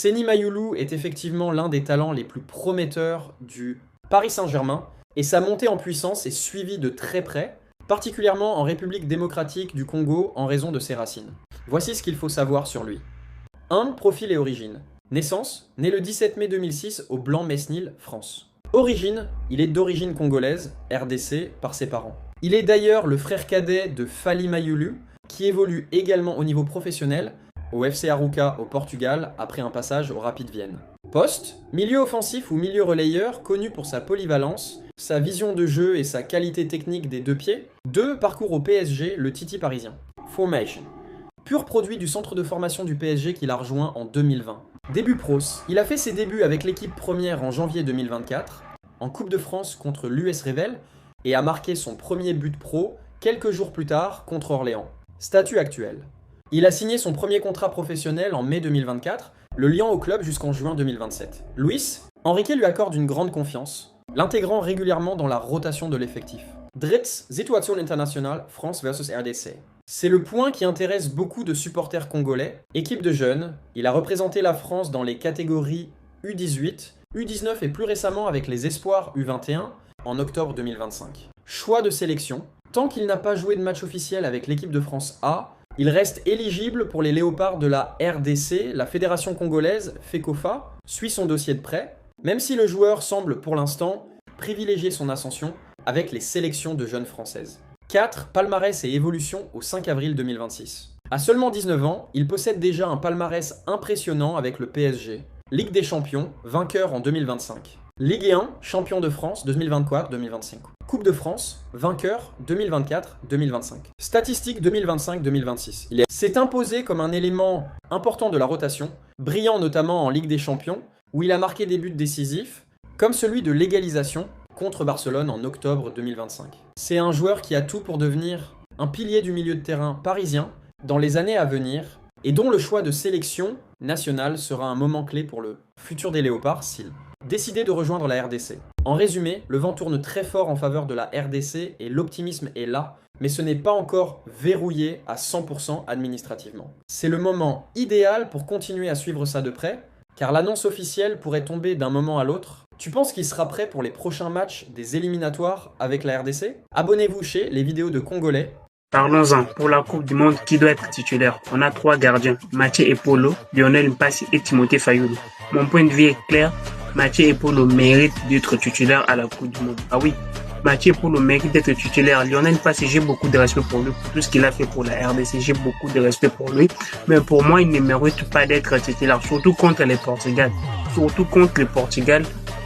Seny Mayulu est effectivement l'un des talents les plus prometteurs du Paris Saint-Germain, et sa montée en puissance est suivie de très près, particulièrement en République démocratique du Congo en raison de ses racines. Voici ce qu'il faut savoir sur lui. 1. Profil et origine. Naissance, né le 17 mai 2006 au Blanc-Mesnil, France. Origine, il est d'origine congolaise, RDC, par ses parents. Il est d'ailleurs le frère cadet de Fally Mayulu, qui évolue également au niveau professionnel, au FC Arouca au Portugal, après un passage au Rapid Vienne. Poste, milieu offensif ou milieu relayeur, connu pour sa polyvalence, sa vision de jeu et sa qualité technique des deux pieds. 2. Parcours au PSG, le Titi parisien. Formation. Pur produit du centre de formation du PSG qu'il a rejoint en 2020. Début pros, il a fait ses débuts avec l'équipe première en janvier 2024, en Coupe de France contre l'US Revel, et a marqué son premier but pro quelques jours plus tard contre Orléans. Statut actuel. Il a signé son premier contrat professionnel en mai 2024, le liant au club jusqu'en juin 2027. Luis, Enrique lui accorde une grande confiance, l'intégrant régulièrement dans la rotation de l'effectif. Dritz, Situation internationale, France vs RDC. C'est le point qui intéresse beaucoup de supporters congolais. Équipe de jeunes, il a représenté la France dans les catégories U18, U19 et plus récemment avec les Espoirs U21 en octobre 2025. Choix de sélection. Tant qu'il n'a pas joué de match officiel avec l'équipe de France A, il reste éligible pour les léopards de la RDC, la fédération congolaise, FECOFA, suit son dossier de prêt, même si le joueur semble pour l'instant privilégier son ascension avec les sélections de jeunes françaises. 4. Palmarès et évolution au 5 avril 2026. À seulement 19 ans, il possède déjà un palmarès impressionnant avec le PSG. Ligue des Champions, vainqueur en 2025. Ligue 1, champion de France 2024-2025. Coupe de France, vainqueur 2024-2025. Statistiques 2025-2026. Il s'est imposé comme un élément important de la rotation, brillant notamment en Ligue des Champions, où il a marqué des buts décisifs, comme celui de l'égalisation contre Barcelone en octobre 2025. C'est un joueur qui a tout pour devenir un pilier du milieu de terrain parisien dans les années à venir, et dont le choix de sélection nationale sera un moment clé pour le futur des Léopards s'il décidait de rejoindre la RDC. En résumé, le vent tourne très fort en faveur de la RDC et l'optimisme est là, mais ce n'est pas encore verrouillé à 100% administrativement. C'est le moment idéal pour continuer à suivre ça de près, car l'annonce officielle pourrait tomber d'un moment à l'autre. Tu penses qu'il sera prêt pour les prochains matchs des éliminatoires avec la RDC? Abonnez-vous chez les vidéos de Congolais. Parlons-en. Pour la Coupe du Monde, qui doit être titulaire? On a 3 gardiens, Mathieu Epolo, Lionel Mpassi et Timothée Fayulu. Mon point de vue est clair, Mathieu Epolo mérite d'être titulaire à la Coupe du Monde. Ah oui, Mathieu Epolo mérite d'être titulaire. Lionel Mpassi, j'ai beaucoup de respect pour lui, pour tout ce qu'il a fait pour la RDC, j'ai beaucoup de respect pour lui. Mais pour moi, il ne mérite pas d'être titulaire, surtout contre les Portugal. Surtout contre le Portugal,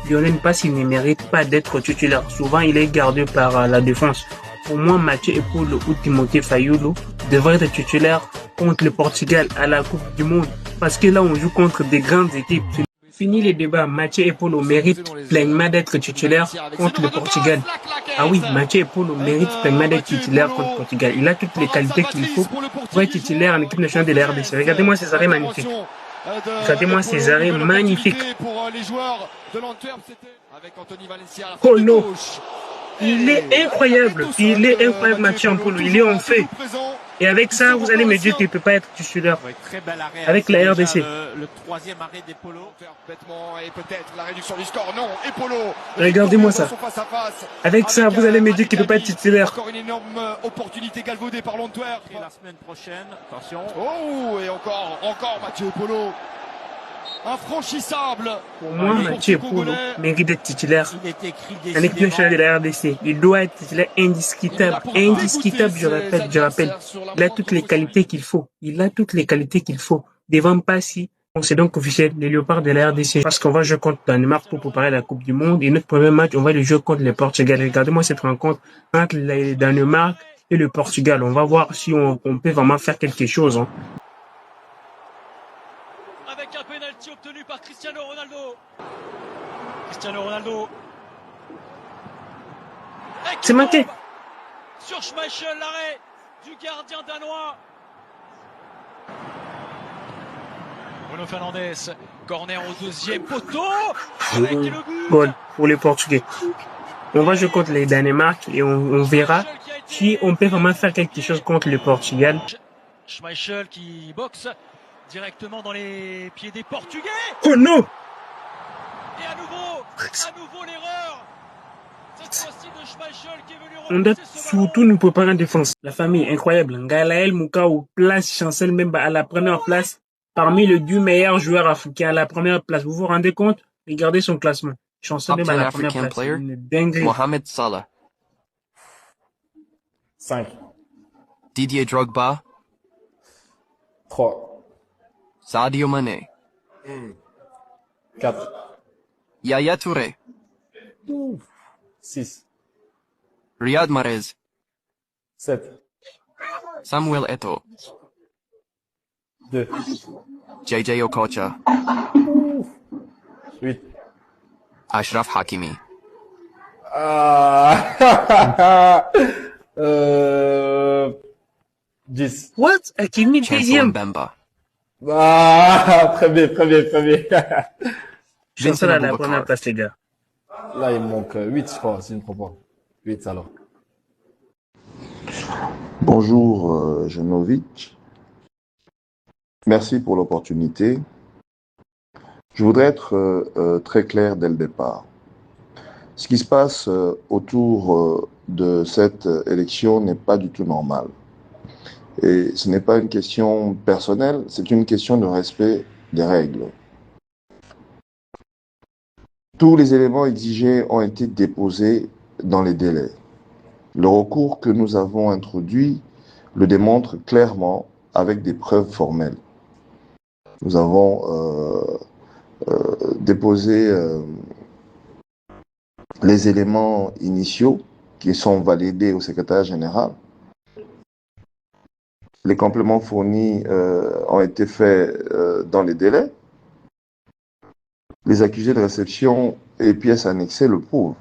Lionel Mpassi ne mérite pas d'être titulaire. Souvent, il est gardé par la défense. Pour moi, Mathieu Epolo ou Timothée Fayulu devraient être titulaires contre le Portugal à la Coupe du Monde. Parce que là, on joue contre des grandes équipes. Fini les débats, Mathieu Epolo mérite pleinement d'être titulaire contre le Portugal. Ah oui, Mathieu Epolo mérite pleinement d'être titulaire contre le Portugal. Il a toutes les qualités qu'il faut pour être titulaire en équipe nationale de la RDC. Regardez-moi ces arrêts magnifiques. Regardez-moi ces arrêts magnifiques. Oh non! Il est incroyable, Mathieu Epolo, il est en feu. Et avec ça, vous allez me dire qu'il ne peut pas être titulaire avec la RDC. Le troisième arrêt d'Epolo. Et peut-être la réduction du score. Non, Epolo. Regardez-moi ça. Avec ça, vous allez me dire qu'il ne peut pas être titulaire. Encore une énorme opportunité galvaudée par l'Antwerp. Et la semaine prochaine, attention. Oh, et encore Mathieu Epolo. Infranchissable. Pour moi, Mathieu Epolo mérite d'être titulaire en équipe nationale de la RDC. Il doit être titulaire indiscutable. Indiscutable, je rappelle. Il a toutes les qualités qu'il faut. Devant Mpassi, c'est donc officiel, les Léopards de la RDC. Parce qu'on va jouer contre Danemark pour préparer la Coupe du Monde. Et notre premier match, on va le jouer contre le Portugal. Regardez-moi cette rencontre entre le Danemark et le Portugal. On va voir si on peut vraiment faire quelque chose. Avec un penalty obtenu par Cristiano Ronaldo. Cristiano Ronaldo. C'est manqué. Sur Schmeichel, l'arrêt du gardien danois. Bruno Fernandes, corner au deuxième poteau. Avec le but. Goal pour les Portugais. On va jouer contre les Danemark et on verra si on peut vraiment faire quelque chose contre le Portugal. Schmeichel qui boxe. directement dans les pieds des Portugais. Oh non! Et à nouveau l'erreur. Cette fois-ci de Schmeichel qui est venu On doit repousser ce ballon. surtout nous préparer en défense. La famille incroyable. Gaël Moukao place Chancel Memba à la première place parmi les 10 meilleurs joueurs africains à la première place. Vous vous rendez compte? Regardez son classement. Chancel Top Memba à 10 la première African place. player, Une dinguerie. Mohamed Salah, 5, Didier Drogba, 3, Sadio Mané, 4, Yaya Touré, 6, Riyad Mahrez, 7, Samuel Eto'o, 2, JJ Okocha, 8. Ashraf Hakimi. Ah. 10. What? Hakimi Chancellor deuxième. Mbemba, Ah, très bien, très bien, très bien. Chancel à la Aboubakar. première place, les gars. Là, il me manque 8, je crois, si je ne me trompe pas. 8 alors. Bonjour, Janovic. Merci pour l'opportunité. Je voudrais être très clair dès le départ. Ce qui se passe autour de cette élection n'est pas du tout normal. Et ce n'est pas une question personnelle, c'est une question de respect des règles. Tous les éléments exigés ont été déposés dans les délais. Le recours que nous avons introduit le démontre clairement avec des preuves formelles. Nous avons déposé les éléments initiaux qui sont validés au secrétaire général. Les compléments fournis ont été faits dans les délais. Les accusés de réception et pièces annexées le prouvent.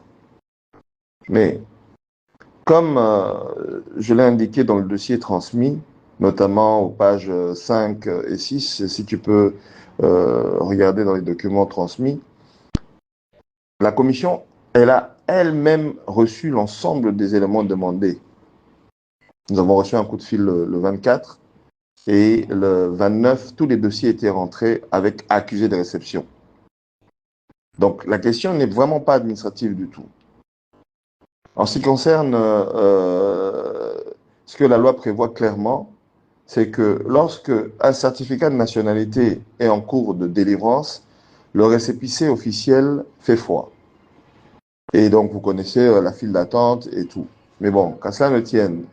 Mais comme je l'ai indiqué dans le dossier transmis, notamment aux pages 5 et 6, si tu peux regarder dans les documents transmis, la commission, elle a elle-même reçu l'ensemble des éléments demandés. Nous avons reçu un coup de fil le 24 et le 29, tous les dossiers étaient rentrés avec accusé de réception. Donc la question n'est vraiment pas administrative du tout. En ce qui concerne ce que la loi prévoit clairement, c'est que lorsque un certificat de nationalité est en cours de délivrance, le récépissé officiel fait foi. Et donc vous connaissez la file d'attente et tout. Mais bon, qu'à cela ne tienne,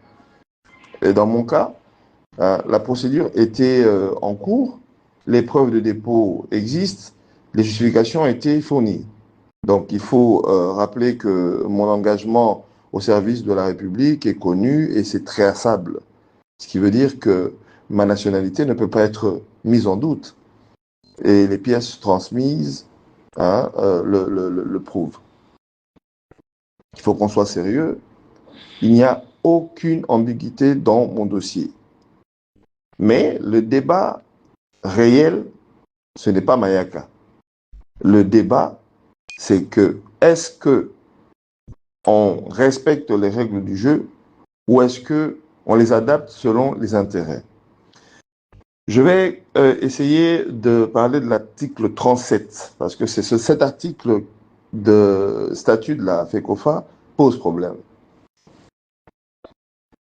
et dans mon cas, la procédure était en cours, les preuves de dépôt existent, les justifications ont été fournies. Donc il faut rappeler que mon engagement au service de la République est connu et c'est traçable. Ce qui veut dire que ma nationalité ne peut pas être mise en doute. Et les pièces transmises le prouvent. Il faut qu'on soit sérieux. Il n'y a aucune ambiguïté dans mon dossier. Mais le débat réel, ce n'est pas Mayaka. Le débat, c'est que est-ce que on respecte les règles du jeu ou est-ce que on les adapte selon les intérêts? Je vais essayer de parler de l'article 37 parce que c'est cet article de statut de la FECOFA pose problème.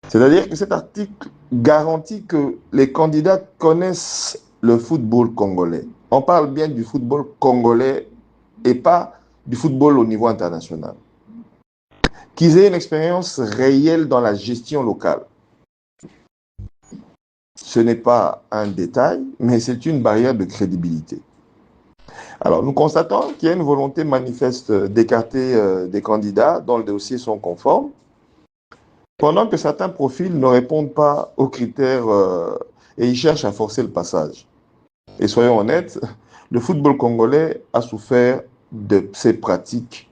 C'est-à-dire que cet article garantit que les candidats connaissent le football congolais. On parle bien du football congolais et pas du football au niveau international. Qu'ils aient une expérience réelle dans la gestion locale. Ce n'est pas un détail, mais c'est une barrière de crédibilité. Alors, nous constatons qu'il y a une volonté manifeste d'écarter des candidats dont les dossiers sont conformes, pendant que certains profils ne répondent pas aux critères et ils cherchent à forcer le passage. Et soyons honnêtes, le football congolais a souffert de ces pratiques.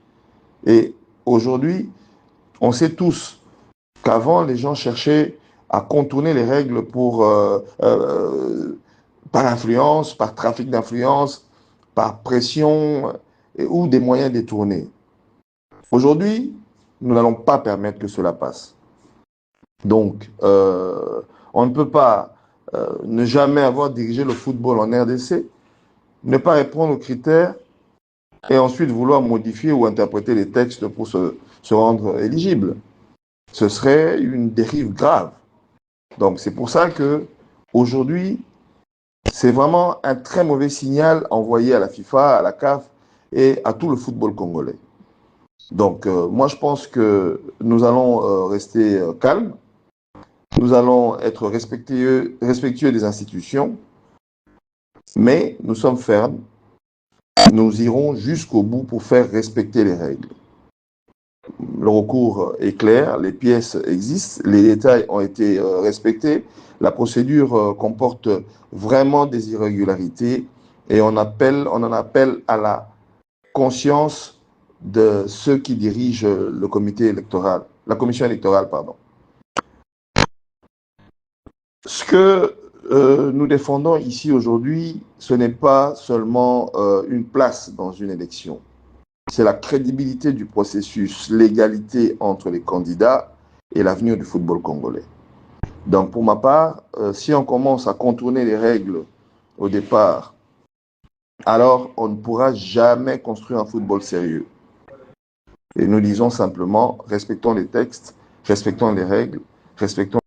Et aujourd'hui, on sait tous qu'avant, les gens cherchaient à contourner les règles par influence, par trafic d'influence, par pression ou des moyens détournés. Aujourd'hui, nous n'allons pas permettre que cela passe. Donc, on ne peut pas ne jamais avoir dirigé le football en RDC, ne pas répondre aux critères et ensuite vouloir modifier ou interpréter les textes pour se rendre éligible. Ce serait une dérive grave. Donc c'est pour ça que aujourd'hui, c'est vraiment un très mauvais signal envoyé à la FIFA, à la CAF et à tout le football congolais. Donc moi je pense que nous allons rester calmes, nous allons être respectueux des institutions, mais nous sommes fermes, nous irons jusqu'au bout pour faire respecter les règles. Le recours est clair, les pièces existent, les détails ont été respectés, la procédure comporte vraiment des irrégularités et on en appelle à la conscience de ceux qui dirigent le comité électoral, la commission électorale, pardon. Ce que nous défendons ici aujourd'hui, ce n'est pas seulement une place dans une élection. C'est la crédibilité du processus, l'égalité entre les candidats et l'avenir du football congolais. Donc pour ma part, si on commence à contourner les règles au départ, alors on ne pourra jamais construire un football sérieux. Et nous disons simplement, respectons les textes, respectons les règles, respectons